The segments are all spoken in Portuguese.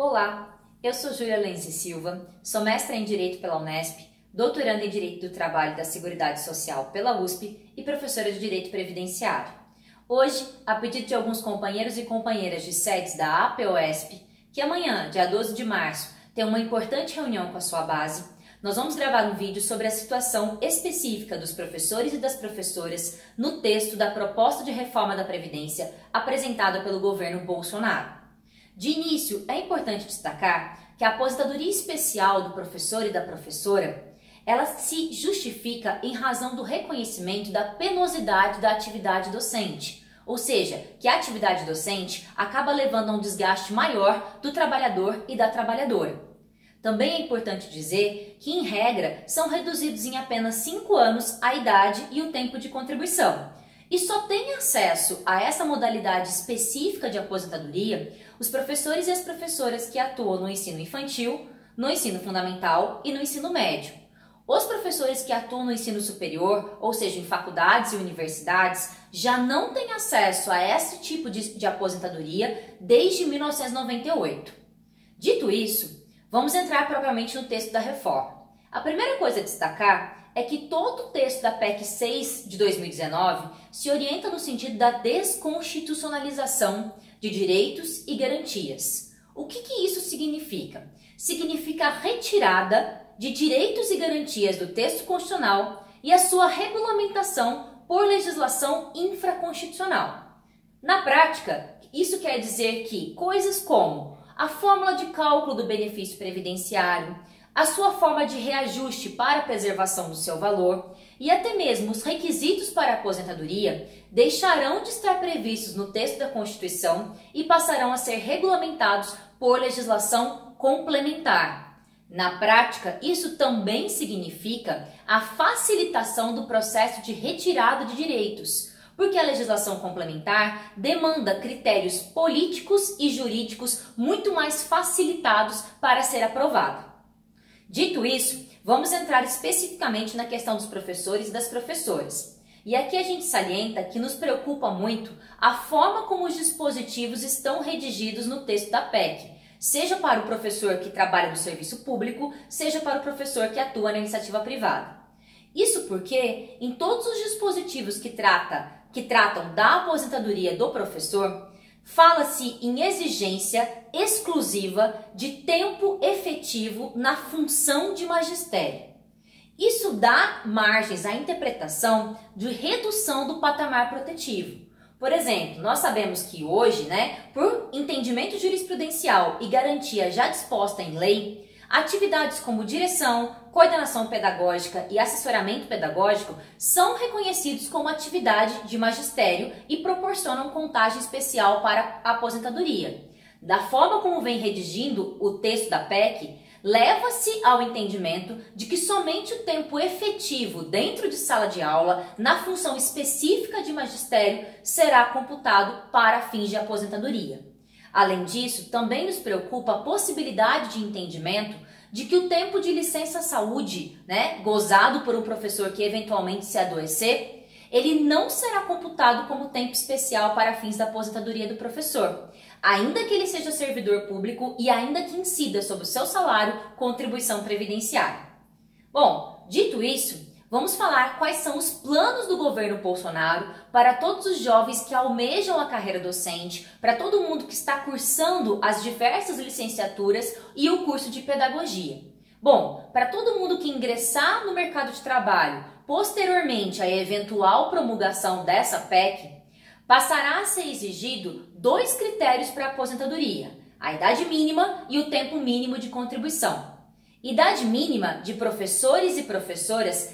Olá, eu sou Júlia Lenzi Silva, sou mestra em Direito pela Unesp, doutoranda em Direito do Trabalho e da Seguridade Social pela USP e professora de Direito Previdenciário. Hoje, a pedido de alguns companheiros e companheiras de sedes da APOESP, que amanhã, dia 12 de março, tem uma importante reunião com a sua base, nós vamos gravar um vídeo sobre a situação específica dos professores e das professoras no texto da proposta de reforma da Previdência apresentada pelo governo Bolsonaro. De início, é importante destacar que a aposentadoria especial do professor e da professora, ela se justifica em razão do reconhecimento da penosidade da atividade docente, ou seja, que a atividade docente acaba levando a um desgaste maior do trabalhador e da trabalhadora. Também é importante dizer que, em regra, são reduzidos em apenas 5 anos a idade e o tempo de contribuição. E só têm acesso a essa modalidade específica de aposentadoria os professores e as professoras que atuam no ensino infantil, no ensino fundamental e no ensino médio. Os professores que atuam no ensino superior, ou seja, em faculdades e universidades, já não têm acesso a esse tipo de aposentadoria desde 1998. Dito isso, vamos entrar propriamente no texto da reforma. A primeira coisa a destacar é que todo o texto da PEC 6 de 2019 se orienta no sentido da desconstitucionalização de direitos e garantias. O que isso significa? Significa a retirada de direitos e garantias do texto constitucional e a sua regulamentação por legislação infraconstitucional. Na prática, isso quer dizer que coisas como a fórmula de cálculo do benefício previdenciário, a sua forma de reajuste para a preservação do seu valor e até mesmo os requisitos para a aposentadoria deixarão de estar previstos no texto da Constituição e passarão a ser regulamentados por legislação complementar. Na prática, isso também significa a facilitação do processo de retirada de direitos, porque a legislação complementar demanda critérios políticos e jurídicos muito mais facilitados para ser aprovada. Dito isso, vamos entrar especificamente na questão dos professores e das professoras. E aqui a gente salienta que nos preocupa muito a forma como os dispositivos estão redigidos no texto da PEC, seja para o professor que trabalha no serviço público, seja para o professor que atua na iniciativa privada. Isso porque, em todos os dispositivos que tratam da aposentadoria do professor, fala-se em exigência exclusiva de tempo efetivo na função de magistério. Isso dá margens à interpretação de redução do patamar protetivo. Por exemplo, nós sabemos que hoje, por entendimento jurisprudencial e garantia já disposta em lei, atividades como direção, coordenação pedagógica e assessoramento pedagógico são reconhecidos como atividade de magistério e proporcionam contagem especial para a aposentadoria. Da forma como vem redigindo o texto da PEC, leva-se ao entendimento de que somente o tempo efetivo dentro de sala de aula, na função específica de magistério, será computado para fins de aposentadoria. Além disso, também nos preocupa a possibilidade de entendimento de que o tempo de licença-saúde, gozado por um professor que eventualmente se adoecer, ele não será computado como tempo especial para fins da aposentadoria do professor, ainda que ele seja servidor público e ainda que incida sobre o seu salário contribuição previdenciária. Bom, dito isso, vamos falar quais são os planos do governo Bolsonaro para todos os jovens que almejam a carreira docente, para todo mundo que está cursando as diversas licenciaturas e o curso de pedagogia. Bom, para todo mundo que ingressar no mercado de trabalho posteriormente à eventual promulgação dessa PEC, passará a ser exigido 2 critérios para a aposentadoria: a idade mínima e o tempo mínimo de contribuição. Idade mínima de professores e professoras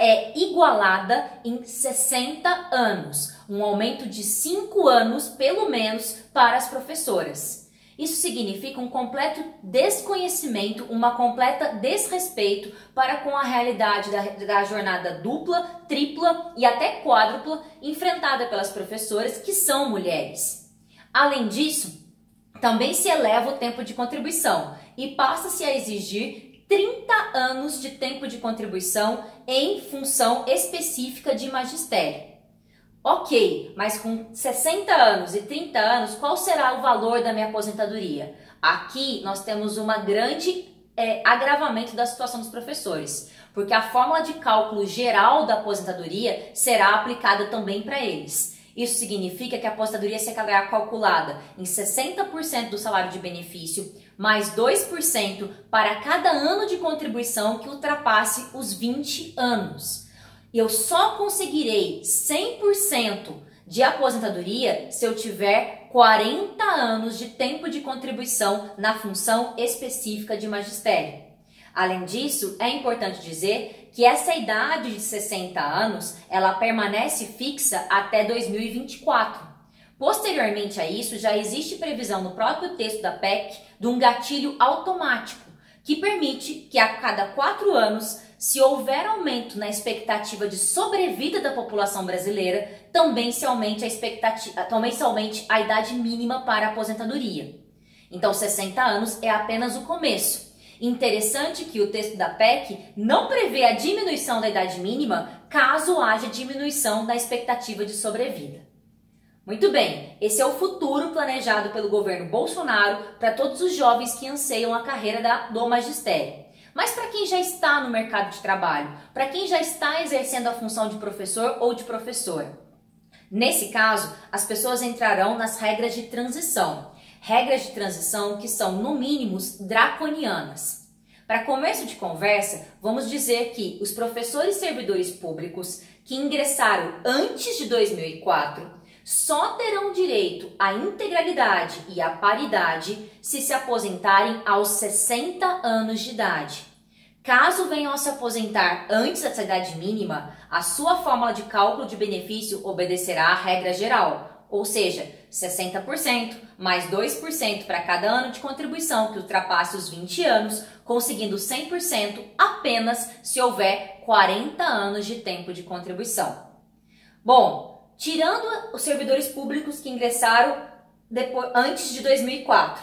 é igualada em 60 anos, um aumento de 5 anos, pelo menos, para as professoras. Isso significa um completo desconhecimento, uma completa desrespeito para com a realidade da jornada dupla, tripla e até quádrupla enfrentada pelas professoras que são mulheres. Além disso, também se eleva o tempo de contribuição e passa-se a exigir 30 anos de tempo de contribuição em função específica de magistério. Ok, mas com 60 anos e 30 anos, qual será o valor da minha aposentadoria? Aqui nós temos uma grande agravamento da situação dos professores, porque a fórmula de cálculo geral da aposentadoria será aplicada também para eles. Isso significa que a aposentadoria será calculada em 60% do salário de benefício, mais 2% para cada ano de contribuição que ultrapasse os 20 anos. Eu só conseguirei 100% de aposentadoria se eu tiver 40 anos de tempo de contribuição na função específica de magistério. Além disso, é importante dizer que essa idade de 60 anos, ela permanece fixa até 2024. Posteriormente a isso, já existe previsão no próprio texto da PEC de um gatilho automático, que permite que a cada 4 anos, se houver aumento na expectativa de sobrevida da população brasileira, também se aumente a idade mínima para a aposentadoria. Então, 60 anos é apenas o começo. Interessante que o texto da PEC não prevê a diminuição da idade mínima caso haja diminuição da expectativa de sobrevida. Muito bem, esse é o futuro planejado pelo governo Bolsonaro para todos os jovens que anseiam a carreira do magistério. Mas para quem já está no mercado de trabalho, para quem já está exercendo a função de professor ou de professora, nesse caso, as pessoas entrarão nas regras de transição. Regras de transição que são, no mínimo, draconianas. Para começo de conversa, vamos dizer que os professores servidores públicos que ingressaram antes de 2004 só terão direito à integralidade e à paridade se aposentarem aos 60 anos de idade. Caso venham a se aposentar antes dessa idade mínima, a sua fórmula de cálculo de benefício obedecerá à regra geral, ou seja, 60% mais 2% para cada ano de contribuição que ultrapasse os 20 anos, conseguindo 100% apenas se houver 40 anos de tempo de contribuição. Bom, tirando os servidores públicos que ingressaram antes de 2004,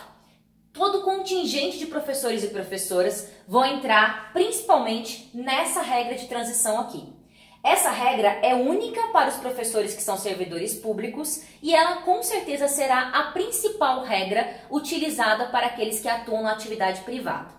todo o contingente de professores e professoras vão entrar principalmente nessa regra de transição aqui. Essa regra é única para os professores que são servidores públicos e ela com certeza será a principal regra utilizada para aqueles que atuam na atividade privada.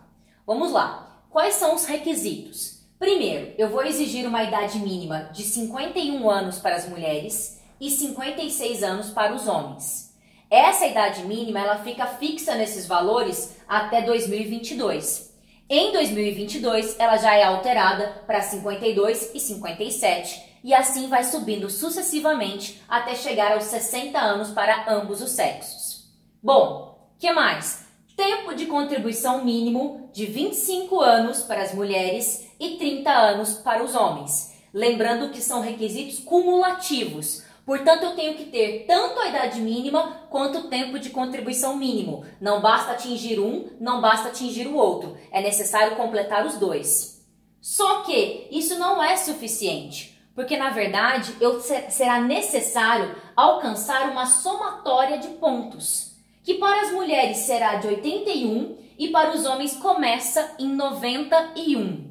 Vamos lá, quais são os requisitos? Primeiro, eu vou exigir uma idade mínima de 51 anos para as mulheres e 56 anos para os homens. Essa idade mínima ela fica fixa nesses valores até 2022. Em 2022, ela já é alterada para 52 e 57 e assim vai subindo sucessivamente até chegar aos 60 anos para ambos os sexos. Bom, que mais? Tempo de contribuição mínimo de 25 anos para as mulheres e 30 anos para os homens. Lembrando que são requisitos cumulativos. Portanto, eu tenho que ter tanto a idade mínima quanto o tempo de contribuição mínimo. Não basta atingir um, não basta atingir o outro. É necessário completar os dois. Só que isso não é suficiente, porque na verdade será necessário alcançar uma somatória de pontos, que para as mulheres será de 81 e para os homens começa em 91.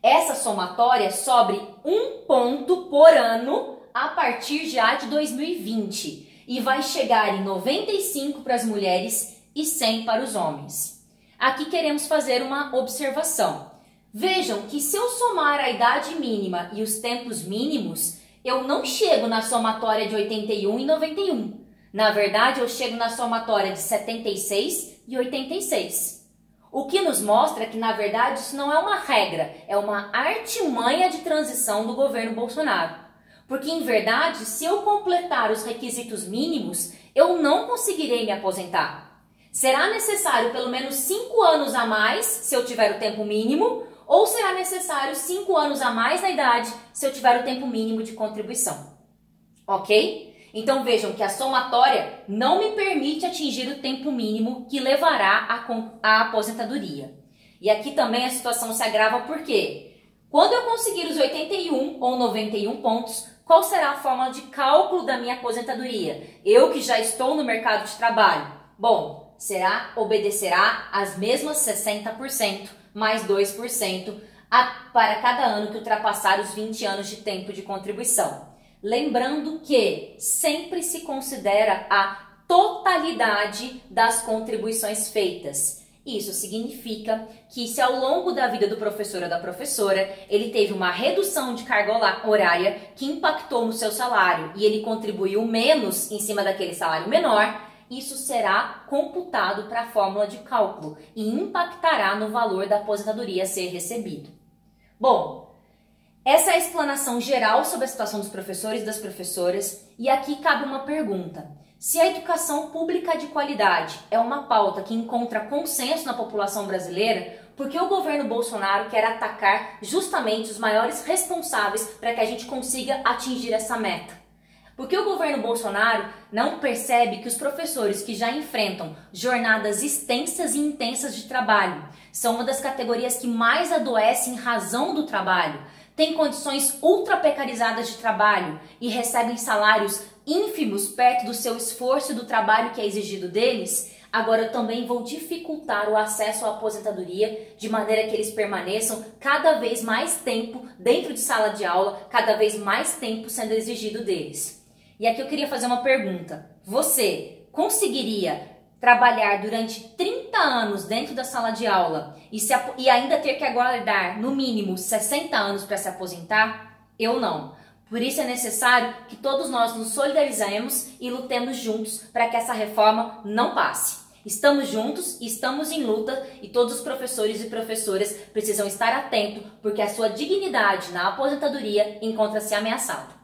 Essa somatória sobe 1 ponto por ano a partir já de 2020 e vai chegar em 95 para as mulheres e 100 para os homens. Aqui queremos fazer uma observação. Vejam que se eu somar a idade mínima e os tempos mínimos, eu não chego na somatória de 81 e 91. Na verdade, eu chego na somatória de 76 e 86. O que nos mostra que, na verdade, isso não é uma regra, é uma artimanha de transição do governo Bolsonaro. Porque, em verdade, se eu completar os requisitos mínimos, eu não conseguirei me aposentar. Será necessário pelo menos 5 anos a mais se eu tiver o tempo mínimo, ou será necessário 5 anos a mais na idade se eu tiver o tempo mínimo de contribuição. Ok? Então vejam que a somatória não me permite atingir o tempo mínimo que levará à aposentadoria. E aqui também a situação se agrava porque quando eu conseguir os 81 ou 91 pontos, qual será a forma de cálculo da minha aposentadoria? Eu que já estou no mercado de trabalho. Bom, obedecerá às mesmas 60% mais 2% para cada ano que ultrapassar os 20 anos de tempo de contribuição. Lembrando que sempre se considera a totalidade das contribuições feitas. Isso significa que se ao longo da vida do professor ou da professora ele teve uma redução de carga horária que impactou no seu salário e ele contribuiu menos em cima daquele salário menor, isso será computado para a fórmula de cálculo e impactará no valor da aposentadoria a ser recebido. Bom, essa é a explanação geral sobre a situação dos professores e das professoras, e aqui cabe uma pergunta. Se a educação pública de qualidade é uma pauta que encontra consenso na população brasileira, por que o governo Bolsonaro quer atacar justamente os maiores responsáveis para que a gente consiga atingir essa meta? Porque o governo Bolsonaro não percebe que os professores que já enfrentam jornadas extensas e intensas de trabalho são uma das categorias que mais adoecem em razão do trabalho, têm condições ultra precarizadas de trabalho e recebem salários ínfimos perto do seu esforço e do trabalho que é exigido deles. Agora eu também vou dificultar o acesso à aposentadoria de maneira que eles permaneçam cada vez mais tempo dentro de sala de aula, cada vez mais tempo sendo exigido deles. E aqui eu queria fazer uma pergunta. Você conseguiria trabalhar durante 30 anos dentro da sala de aula e ainda ter que aguardar no mínimo 60 anos para se aposentar? Eu não. Por isso é necessário que todos nós nos solidarizemos e lutemos juntos para que essa reforma não passe. Estamos juntos, estamos em luta e todos os professores e professoras precisam estar atentos porque a sua dignidade na aposentadoria encontra-se ameaçada.